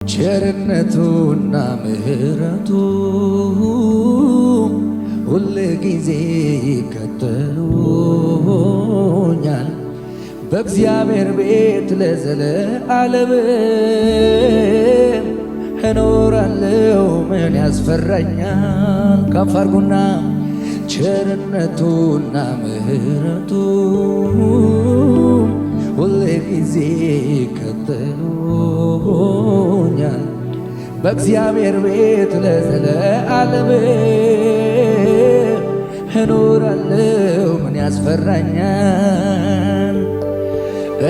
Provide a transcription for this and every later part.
ቸርነቱና ምሕረቱ ሁል ጊዜ ይከተሉኛል። በእግዚአብሔር ቤት ለዘለዓለም እኖራለሁ። ምን ያስፈራኛል? ከፍ አድርጉና ቸርነቱና ምሕረቱ ሁል ጊዜ ይከተሉኛል። በእግዚአብሔር ቤት ለዘለዓለም እኖራለሁ። ምን ያስፈራኛል?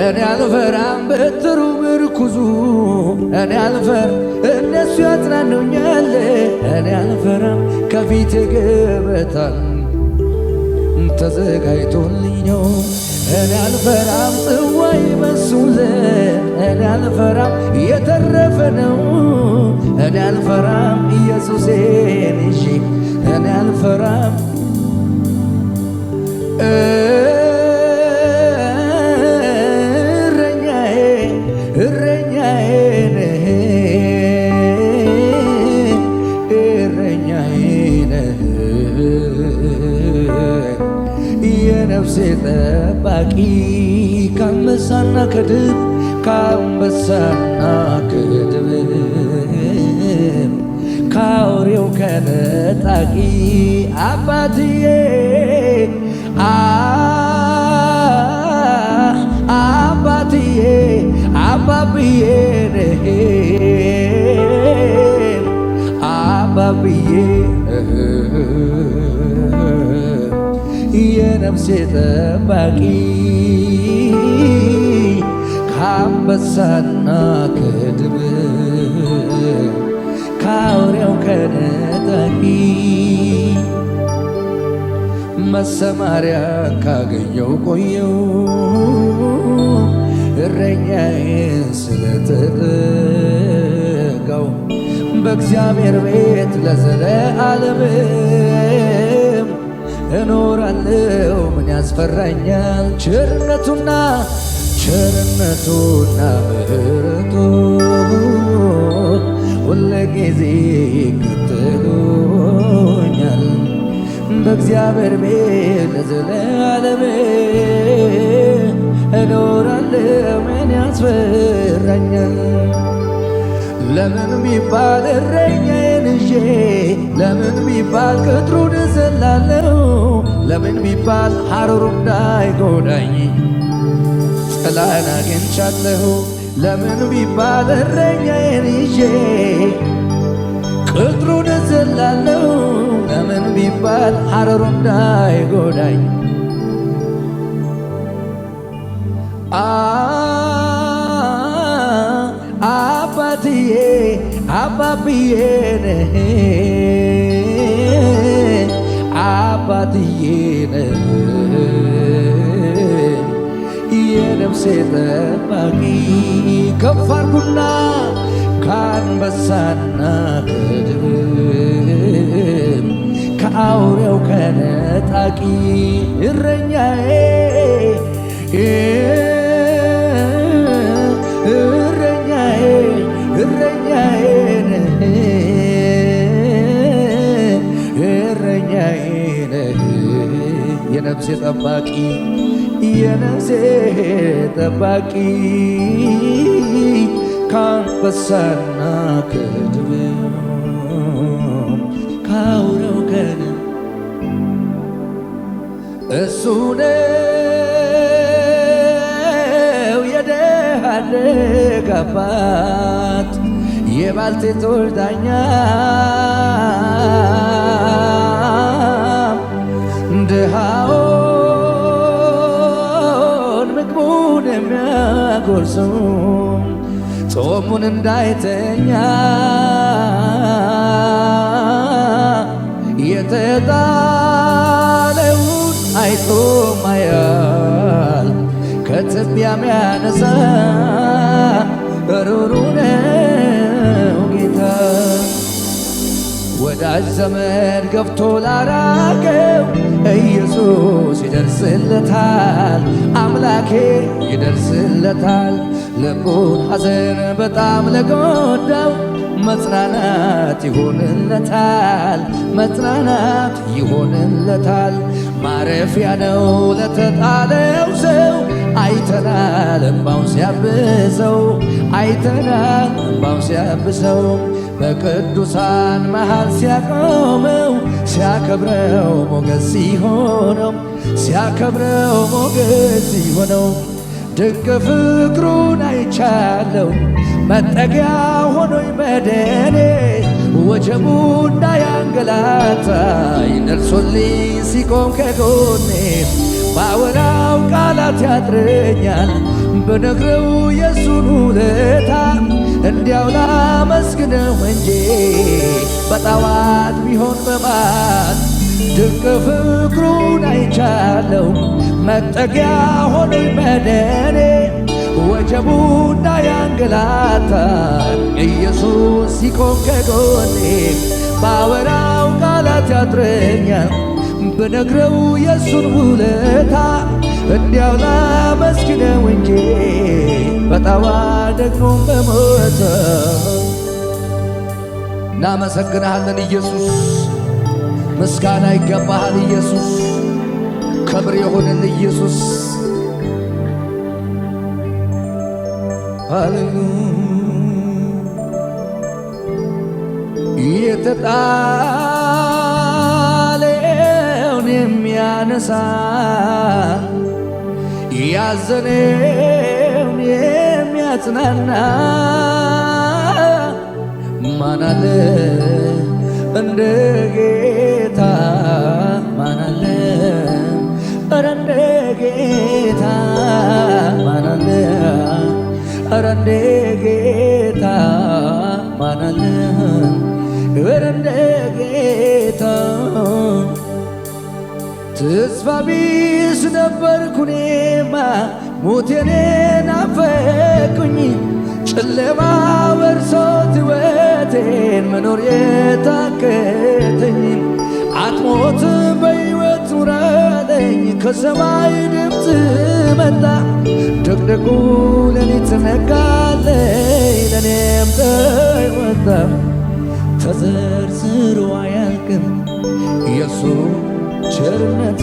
እኔ አልፈራም፣ በትሩ ምርኩዙ እኔ አልፈራም፣ እነሱ ያጽናኑኛል። እኔ አልፈራም፣ ከፊቴ ገበታን ተዘጋጅቶልኝ ነው። እኔ አልፈራም፣ ጽዋይ በሱለት እኔ አልፈራም፣ የተረፈ ነው። እኔ አልፈራም፣ ኢየሱሴን ይዤ እኔ አልፈራም። የነፍሴ ጠባቂ ከአንበሳና ከድብ ከአንበሳና ከድብ ከአውሬው ከነጣቂ አባትዬ አባትዬ አባብዬ ነህ አባብዬ የነፍሴ ጠባቂ ከአንበሳና ከድብ ከአውሬው ከነጣቂ መሰማሪያ ካገኘው ቆየው እረኛዬን ስለተጠጋው በእግዚአብሔር ቤት ለዘለዓለም እኖራለሁ። ምን ያስፈራኛል? ቸርነቱና ምሕረቱ ሁል ጊዜ ይከተሉኛል። በእግዚአብሔር ቤት ለዘለዓለም እኖራለሁ። ምን ያስፈራኛል? ለምን ቢባል እረኛዬን ይዤ ለምን ቢባል ቅጥሩን እዘላለሁ። ለምን ቢባል ሐሩሩ እንዳይጎዳኝ ጥላን አግኝቻለሁ። ለምን ቢባል እረኛዬን ይዤ ቅጥሩን እዘላለሁ። ለምን ቢባል ሐሩሩ እንዳይጎዳኝ አባትዬ አባብዬ ነህ አባትዬ ነህ የነፍሴ ጠባቂ ከፍ አድርጉና ከአንበሳና ከድብ ከአውሬው ከነጣቂ እረኛዬ የነፍሴ ጠባቂ የነፍሴ ጠባቂ ከአንበሳና ከድብ ከአውሬው ከነጣቂ እሱ ነው የድሃ አደግ አባት የባልቴቶች ዳኛ ድሃውን ምግቡን የሚያጎርሰው ጾሙን እንዳይተኛ የተጣለውን አይቶ ማያል ከትቢያ የሚያነሳ ሩሩ ነው ጌታ። ወዳጅ ዘመድ ገብቶ ላራቀው ኢየሱስ ይደርስለታል፣ አምላኬ ይደርስለታል። ልቡን ሐዘን በጣም ለጎዳው መጽናናት ይሆንለታል፣ መጽናናት ይሆንለታል። ማረፊያ ነው ለተጣለው ሰው አይተናል እንባውን ሲያብሰው፣ አይተናል እንባውን ሲያብሰው። በቅዱሳን መሃል ሲያቆመው ሲያከብረው ሞገስ ሲሆነው፣ ሲያከብረው ሞገስ ሲሆነው። ድንቅ ፍቅሩን አይቻለው መጠጊያ ሆኖኝ መደኔ፣ ወጀቡ እንዳያንገላታኝ ደርሶልኝ ሲቆም ከጎኔ። ባወራው ቃላት ያጥረኛል ብነግረው የሱን ውለታ፣ እንዲያው ላመስግነው እንጂ በጠዋት ቢሆን በማት። ድንቅ ፍቅሩን አይቻለው መጠጊያ ሆኖኝ መደኔ፣ ወጀቡ እንዳያንገላታኝ ኢየሱስ ሲቆም ከጎኔ። ባወራው ቃላት ያጥረኛል ብነግረው የሱን ውለታ፣ እንዲያው ላመስግነው እንጂ በጠዋት ደግሞ በሞተ። እናመሰግንሃለን ኢየሱስ፣ ምስጋና ይገባሃል ኢየሱስ፣ ክብር ይሁንልህ ኢየሱስ። የተጣለውን የሚያነሳ ያዘነውን የሚያጽናና ማን አለ እንደ ጌታ? ማን አለ ኧረ እንደ ጌታ? ማን አለ ኧረ እንደ ጌታ? ማን አለ ኧረ እንደ ጌታ? ተስፋ ቢስ ነበርኩ እኔማ ሞቴን ናፈቅኩኝ፣ ጨለማ ወርሶት ሕይወቴን መኖር የታከተኝ። አትሞትም በሕይወት ኑራለኝ ከሰማይ ድምፅ መጣ፣ ድቅድቁ ሌሊት ነጋለኝ ለእኔም ፀሐይ ወጣ። ተዘርዝሮ አያልቅም የሱ ቸርነቱ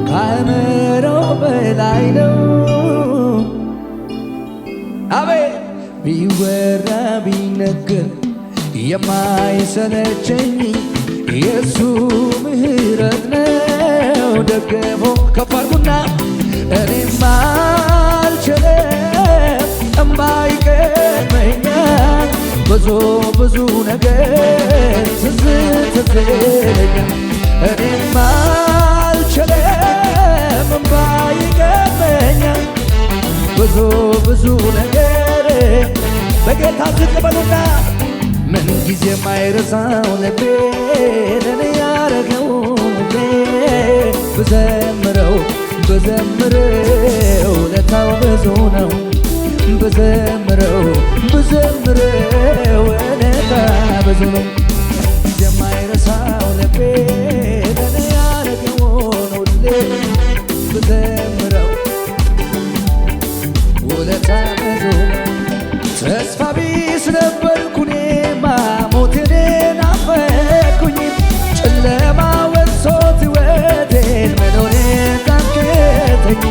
ከአእምሮ በላይ ነው። አቤት ቢወራ ቢነገር የማይሰለቸኝ የሱ ምሕረት ነው። ደግሞ ከፍ አድርጉና እኔማ አልችልም እምባ ይቀድመኛል፣ ብዙ ብዙ ነገር ትዝ ይለኛል። እኔማ አልችልም እምባ ይቀድመኛል፣ ብዙ ብዙ ነገር። በጌታ ዝቅ በሉና ምን ጊዜ ማይረሳው ልቤ ለኔ ያረገው ልቤ ብዘምረው ብዘምረው ለታው ብዙ ነው። ብዘምረው ብዘምረው ለታ ብዙ ነው። የማይረሳው ልቤ ለኔ ያረገው ልቤ ብዘምረው ውለታ ብዙ ነው። ተስፋ ቢስ ነበርኩ እኔማ ሞቴን ናፈቅኩኝ፣ ጨለማ ወርሶት ሕይወቴን መኖር ታከተኝ።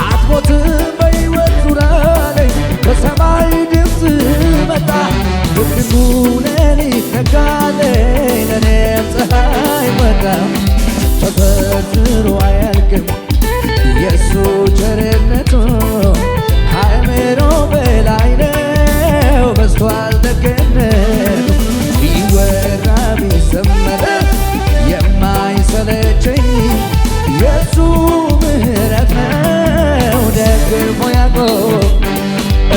አትሞትም በሕይወት ኑራለኝ ከሰማይ ድምፅ መጣ፣ ድቅድቁ ሌሊት ነጋለኝ ለእኔም ፀሐይ ወጣ። ተዘርዝሮ አያልቅም የሱ ቸርነቱ ከአእምሮ በላይ ነው፣ በዝቷል ደግነቱ። ቢወራ ቢዘመር የማይሰለቸኝ የሱ ምሕረት ነው። ደግሞ ያዕቆብ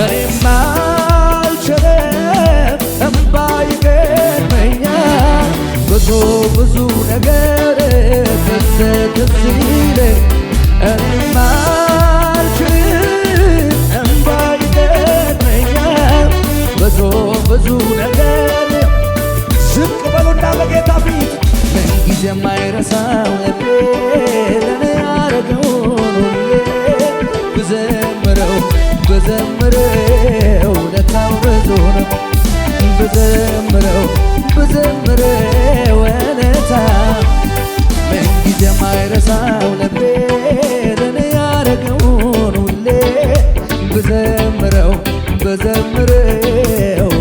እኔማ አልችልም እምባ ይቀድመኛል፣ ብዙ ብዙ ነገር ትዝ ትዝ ይለኝ። እኔማ አልችልም እምባ ይቀድመኛል፣ ብዙ ብዙ ነገር። ዝቅ በሉና በጌታ ፊት ምን ጊዜ የማይረሳው ልቤ ለኔ ያረገውን ሁሌ ብዘምረው ብዘምረው ለታው ብዙ ነው ብዘምረው ወለታ ምንጊዜም አይረሳው ልቤ ለኔ ያረገውን ሁሌ ብዘምረው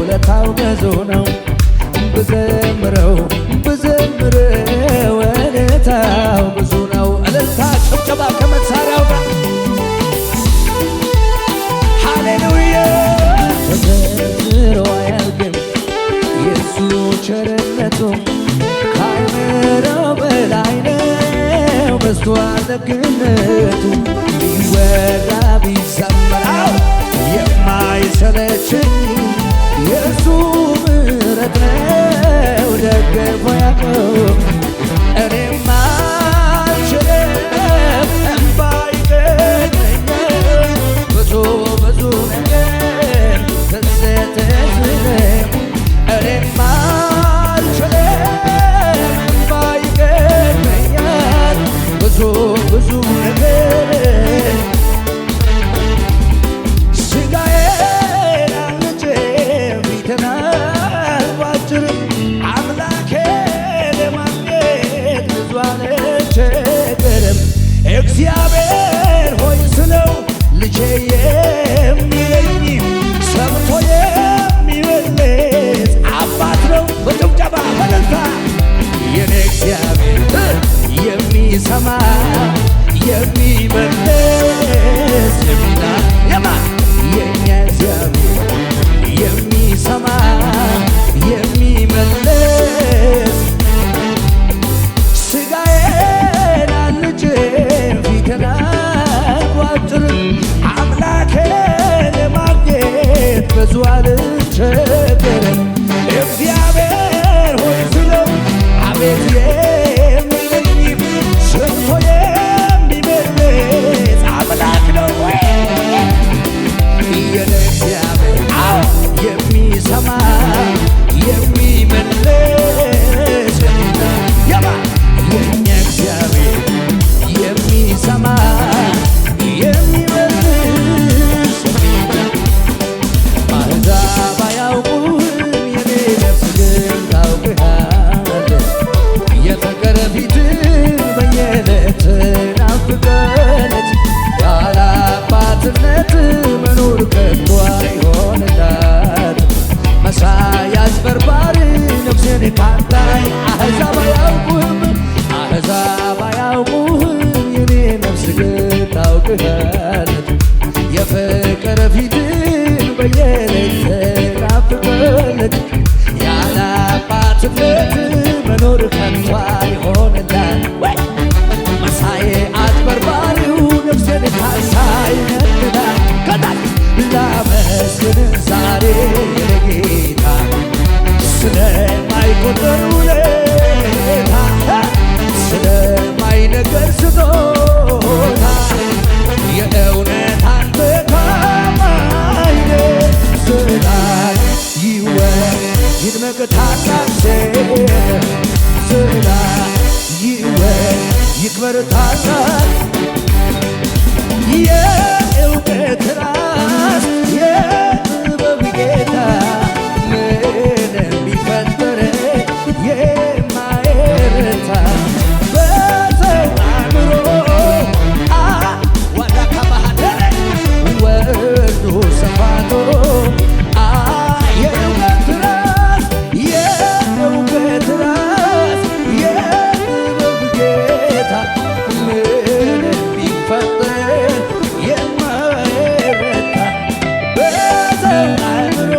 ለታው ብዙ ነው ብዘምረው ወለታው ብዙ ነው። እልልታ ጭብጨባ ከመሳሪያው ጋር ሃሌሉያ። ተዘርዝሮ አያልቅም የሱ ቸርነቱ ከአእምሮ በላይ ነው በዝቷል ደግነቱ ቢወራ ቢዘመር የማይሰለችኝ የእሱ ምሕረት ነው ደግፎ ያቆመኝ እኔማ አልችልም እንባ ይገድለኛል ብዙ ነገር ትዝትዝለኝ እኔማ አልችልም እንባ ይገድለኛል ብዙ ነገር ስጋዬን አልጬ ፊትን አልቧጭርም አምላኬን ለማግኘት ብዙ አልቸገርም እግዚአብሔር ሆይ ስለው ልጄ የሚለኝ ሰምቶ የሚመልስ አባት ነው። በጭብጨባ በእልልታ የኔ እግዚአብሔር የሚሰማ የሚመልስ የኛ እግዚአብሔር የሚሰማ የሚመልስ ስጋዬን አልጬ ፊትን አልቧጭርም አምላኬን ለማግኘት ብዙ አልቸገርም እግዚአብሔር ሆይ ስለው አቤት የሚለኝ ሰምቶ የሚመልስ አምላክ ነው የኔ እግዚአብሔር የሚሰማ የሚመልስ የኛ እግዚአብሔር የሚሰማ የሚመልስ አሕዛብ አያውቁም የኔ ነፍስ ግን ታውቅሃለች የፍቅር ፊትህን በየዕለት ናፍቃለች ያለ አባትነት መኖር ከቶ አይሆንላት መሳይ አጭበርባሪ ነፍሴን ካንታይ አሕዛብ አያውቁም የኔ ነፍስ ግን ታውቅሃለች የፍቅር ፊትህን በየዕለት ናፍቃለች ያለ አባትነት መኖር ከቶ አይሆንላት መሳይ አጭበርባሪው ነፍሴን ካንታይ ነጥላል ከታች ላመስግን ዛሬ የጌታ ስለማይቆጠር ውለታ ስለማይነገር ስጦታ የእውነት አንተ ታማኝ ነህ ስላል ይድነቅ ታላቅ ስምህ ስላል ይክበር ታላቅ የእውቀት ራስ የጥበብ ጌታ ምንም ቢፈጠር የማይረታ በሰው አእምሮ ዋዳ ከባህደረ ወርዶ ሰፋቶ የእውቀት ራስ የጥበብ ጌታ ምንም ቢፈጠር የማይረታ በሰው አእምሮ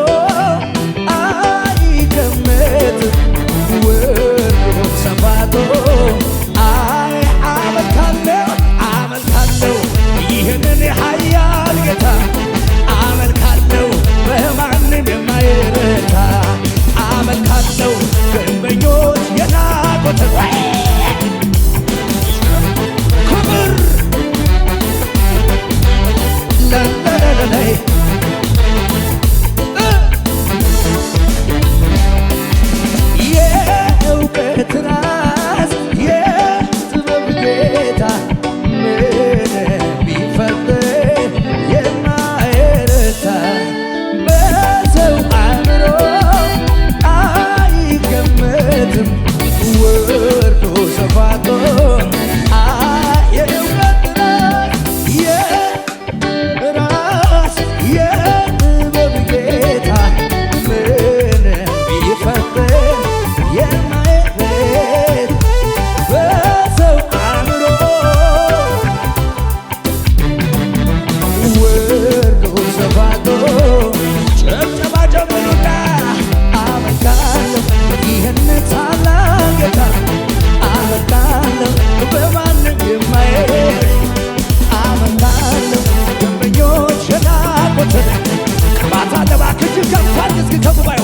ከጉባኤ